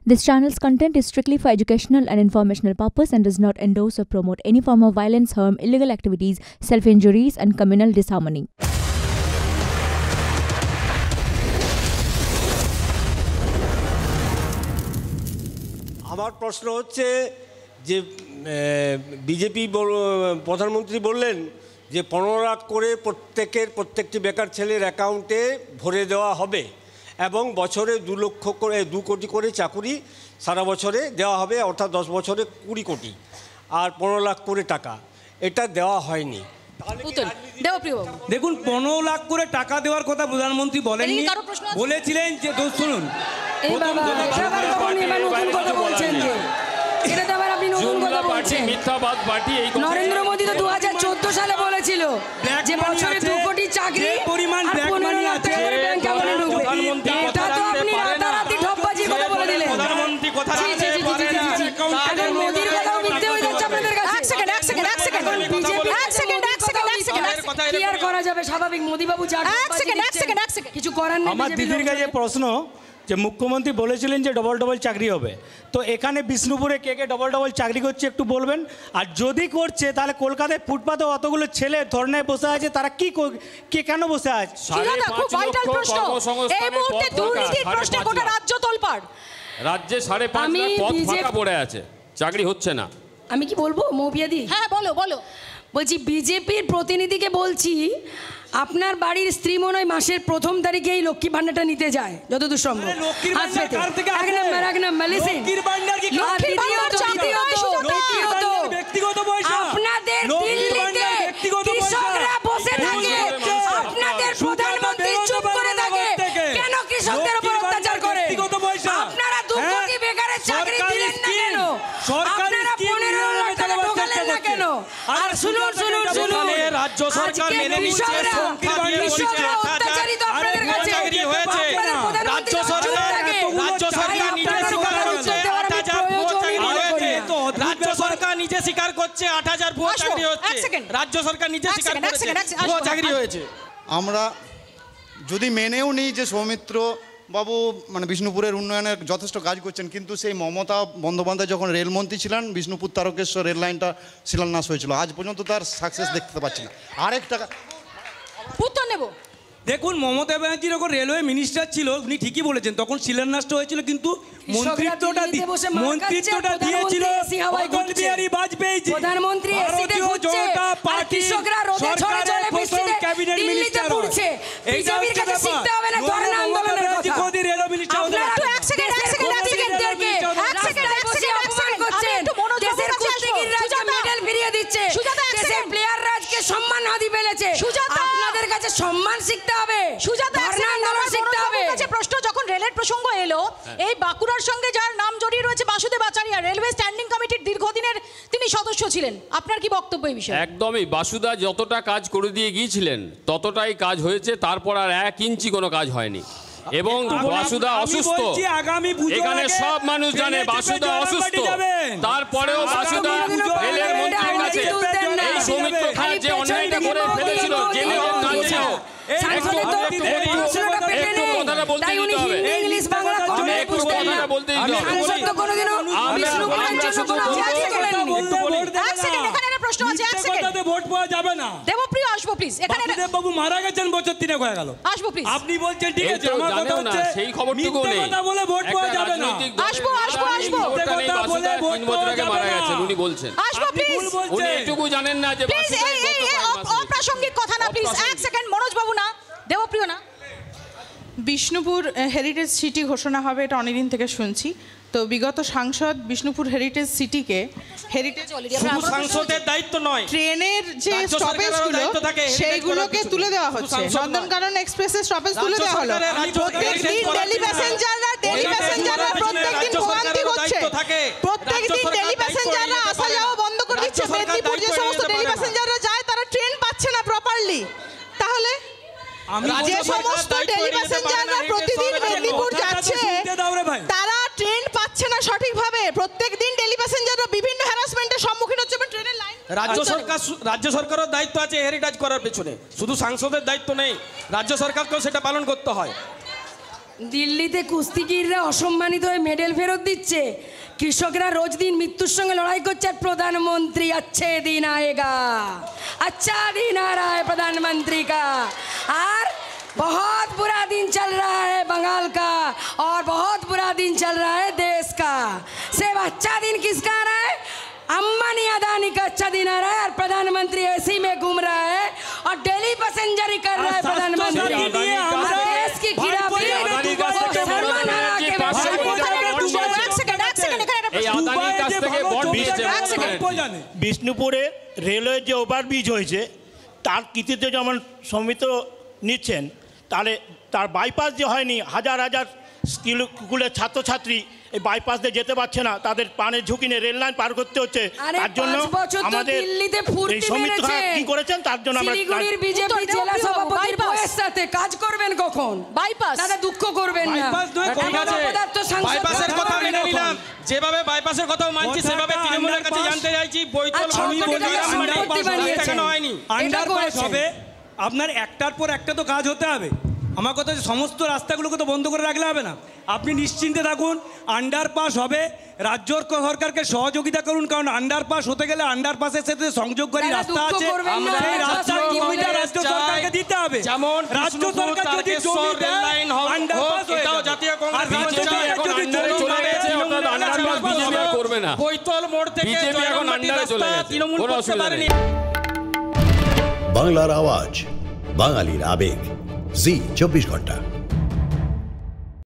This channel's content is strictly for educational and informational purpose and does not endorse or promote any form of violence, harm, illegal activities, self-injuries and communal disharmony. আমার প্রশ্ন হচ্ছে যে BJP প্রধানমন্ত্রী বললেন যে 15 লাখ করে প্রত্যেকটি বেকার ছেলের অ্যাকাউন্টে ভরে দেওয়া হবে এবং বছরে 2 কোটি করে চাকরি সারা বছরে দেওয়া হবে, অর্থাৎ 10 বছরে 20 কোটি আর 15 লাখ করে টাকা। এটা দেওয়া হয়নি। দেখুন 15 লাখ করে টাকা দেওয়ার কথা প্রধানমন্ত্রী বলেননি, বলেছিলেন যে শুনুন নরেন্দ্র মোদী তো 2014 সালে বলেছিল যে বছরে 2 কোটি চাকরি পরিমাণ এটা তো আপনি রাতারাতি ঠকবাজির কথা বলে দিলেন। প্রধানমন্ত্রী কথা এখন মোদির কথাও মিথ্যে হয়ে যাচ্ছে আপনাদের কাছে। এক সেকেন্ড কি আর করা যাবে, স্বাভাবিক মোদি বাবু যা কিছু করার নেই। আমার দিদির কাছে প্রশ্ন যে মুখ্যমন্ত্রী বলেছিলেন যে ডবল চাকরি হবে, তো এখানে বিষ্ণুপুরে কে কে ডবল চাকরি করছে একটু বলবেন? আর যদি করছে তাহলে কলকাতায় ফুটপাতে অতগুলো ছেলে ধর্নায় বসে আছে, তারা কি কেন বসে আছে? রাজ্যে 5.5 লাখ পদ ফাঁকা পড়ে আছে, চাকরি হচ্ছে না। আমি কি বলবো মৌপিয়াদি? হ্যাঁ বলো। বলছি বিজেপির প্রতিনিধিকে বলছি, আপনার বাড়ির স্ত্রী মনে হয় মাসের 1 তারিখেই লক্ষ্মী ভান্ডারটা নিতে যায় যতদূর সম্ভব। আপনাদের দিল্লিতে কৃষকরা বসে থাকে, আপনাদের প্রধানমন্ত্রী চুপ করে থাকে, কেন কৃষকদের উপর অত্যাচার করে? আপনারা 2 কোটি বেকারের চাকরি দিলেন না কেন? আপনারা 15 লাখ টাকা ঢোকালেন না কেন? আর শুনুন রাজ্য সরকার মেনে নিচ্ছে অত্যাচারিত আপনাদের কাছে চাকরি হয়েছে। রাজ্য সরকার নিজে স্বীকার করছে 8,000 ভুয়ো চাকরি হয়েছে। রাজ্য সরকার নিজে স্বীকার করছে 8,000 ভুয়ো চাকরি হচ্ছে। রাজ্য সরকার নিজে স্বীকার করছে ভুয়ো চাকরি হয়েছে। আমরা যদি মেনেও নিই যে সৌমিত্র বাবু মানে বিষ্ণুপুরের উন্নয়নের যথেষ্ট কাজ করছেন, কিন্তু সেই মমতা বন্দ্যোপাধ্যায় যখন রেলমন্ত্রী ছিলেন বিষ্ণুপুর তারকেশ্বর রেল লাইনটা শিলান্যাস হয়েছিল, আজ পর্যন্ত তার সাকসেস দেখতে পাচ্ছি না। আরেকটা উত্তর নেব। দেখুন মমতা ব্যানার্জি যখন রেলওয়ে মিনিস্টার ছিল উনি ঠিকই বলেছেন তখন শিলান্যাসটা হয়েছিল, কিন্তু মন্ত্রিত্বটা দিয়েছিল অটল বিহারী বাজপেয়ী জি। প্রধানমন্ত্রী এসিতে ঘুরছে আর কৃষকরা রোদে ঝড়ে চলে বৃষ্টিতে দিল্লিতে ঘুরছে। বিজেপির কাছে শিখতে হবে না ধর্ণা আন্দোলনের কথা। আপনারা তো এক সেকেন্ড অপমান করছেন, দেশের কুস্তিগির রাজকে মেডেল ফিরিয়ে দিচ্ছে, দেশের প্লেয়ার রাজকে সম্মান হাদি ফেলেছে। আপনাদের কাছে সম্মান শিখতে হবে, ধর্ণা আন্দোলন শিখতে হবে। প্রশ্ন যখন রেলের প্রসঙ্গ এলো, এই বাঁকুড়ার সঙ্গে যার নাম জড়িয়ে রয়েছে বাসুদেব আচারিয়া, রেলওয়ে স্ট্যান্ডিং কমিটির দীর্ঘদিনের তিনি সদস্য ছিলেন, আপনার কি বক্তব্য এই বিষয়ে? একদমই, বাসুদা যতটা কাজ করে দিয়ে গিয়েছিলেন ততটাই কাজ হয়েছে, তারপর আর 1 ইঞ্চি কোনো কাজ হয়নি। এবং বাসুদা অসুস্থ, এখানে সব মানুষ জানে বাসুদা অসুস্থ, তারপরেও বাসুদা রেলের মন্ত্রীর কাছে এই সৌমিত্র খান যে অন্যায়টা করে ফেলেছিল, জেলে হোক না জেলে হোক, একটু কথাটা বলতে দিতে হবে, একটু কথাটা বলতে দিতে হবে। আমরা শুধু প্রশ্ন আছে, এক সেকেন্ড ভোট পাওয়া যাবে না। দেবপ্রিয় আসবো প্লিজ। এখানে বাবু মারা গেছেন, বছর 3 হয়ে গেল, আসবো প্লিজ। আপনি বলছেন ঠিক আছে, আমার কথা হচ্ছে সেই খবরটুকু নেই, কথা বলে ভোট পাওয়া যাবে না। আসবো কথা বলে ভোট 3 বছর আগে মারা গেছেন উনি বলছেন, আসবো প্লিজ। উনি এটুকু জানেন না যে অপ্রাসঙ্গিক কথা না প্লিজ। এক সেকেন্ড, মনোজ বাবু না, দেবপ্রিয় না। বিষ্ণুপুর হেরিটেজ সিটি ঘোষণা হবে এটা অনেকদিন থেকে শুনছি, তো বিগত সাংসদ বিষ্ণুপুর হেরিটেজ সিটিকে শুধু সাংসদের দায়িত্ব নয়, ট্রেনের যে স্টপেজগুলো সেইগুলোকে তুলে দেওয়া হচ্ছে। নন্দনকানন এক্সপ্রেসের স্টপেজ তুলে দেওয়া হলো। প্রত্যেকদিন ডেলি প্যাসেঞ্জাররা প্রত্যেকদিন ভোগান্তি হচ্ছে, প্রত্যেকদিন ডেলি প্যাসেঞ্জাররা আসা যাওয়া বন্ধ করে দিচ্ছে। মেদিনীপুর যে সমস্ত ডেলি প্যাসেঞ্জাররা যায় তারা ট্রেন পাচ্ছে না প্রপারলি। তাহলে যে সমস্ত ডেলি প্যাসেঞ্জাররা প্রতিদিন মেদিনীপুর যাচ্ছে তারা ট্রেন পাচ্ছে না সঠিকভাবে, প্রত্যেকদিন ডেলি প্যাসেঞ্জাররা বিভিন্ন হ্যারাসমেন্টের সম্মুখীন হচ্ছে ট্রেনের লাইন। রাজ্য সরকারের দায়িত্ব আছে হেরিটেজ করার পেছনে, শুধু সাংসদের দায়িত্ব নেই, রাজ্য সরকারকেও সেটা পালন করতে হয়। দিল্লিতে কুস্তিগিররা অসম্মানিত হয়ে মেডেল ফেরত দিচ্ছে, কৃষকরা রোজ দিন মৃত্যুর সঙ্গে লড়াই করছে, আর প্রধানমন্ত্রী अच्छे दिन आएगा, अच्छा दिन आ रहा है प्रधानमंत्री का। और बहुत बुरा दिन चल रहा है बंगाल का, और बहुत बुरा दिन चल रहा है देश का। सिर्फ अच्छा दिन किसका आ रहा है? अंबानी अदानी का अच्छा दिन आ रहा है, और प्रधानमंत्री एसी में घूम रहा है और डेली पैसेंजरी कर रहा है प्रधानमंत्री। देश की বিষ্ণুপুরে রেলওয়ে যে ওভারব্রিজ হয়েছে তার কৃতিত্ব যেমন সৌমিত্র নিচ্ছেন, তাহলে তার বাইপাস যে হয়নি, হাজার হাজার স্কুলের ছাত্রছাত্রী এই বাইপাস দিয়ে যেতে পারছে না, তাদের প্রাণের ঝুঁকি নিয়ে রেল লাইন পার করতে হচ্ছে। তার জন্য আমাদের এই সৌমিত্র কি করেছেন, তার জন্য আমরা বিজেপি জেলা সভাপতির বউয়ের সাথে কাজ করবেন কখন? বাইপাস দাদা দুঃখ করবেন না, বাইপাসের কথা মেনে নিলাম, যেভাবে বাইপাসের কথাও মানছি সেভাবে তৃণমূলের কাছে জানতে চাইছি বৈতল হয়নি। আন্ডারপাস হবে, আপনার একটার পর একটা তো কাজ হতে হবে। আমার কথা সমস্ত রাস্তাগুলোকে তো বন্ধ করে রাখলে হবে না। আপনি নিশ্চিন্তে থাকুন, আন্ডারপাস হবে। রাজ্য সরকারকে সহযোগিতা করুন, কারণ আন্ডারপাস হতে গেলে আন্ডারপাসের সাথে সংযোগকারী রাস্তা আছে, সেই রাস্তার জমিটা রাজ্য সরকারকে দিতে হবে। যেমন রাজ্য সরকার যদি জমি দেয়, আন্ডারপাস হয়ে যাবে। জাতীয় কংগ্রেস করবে না, বৈতল মোড় থেকে তৃণমূল করতে পারেনি। বাংলার আওয়াজ, বাঙালির আবেগ, জি 24 ঘন্টা।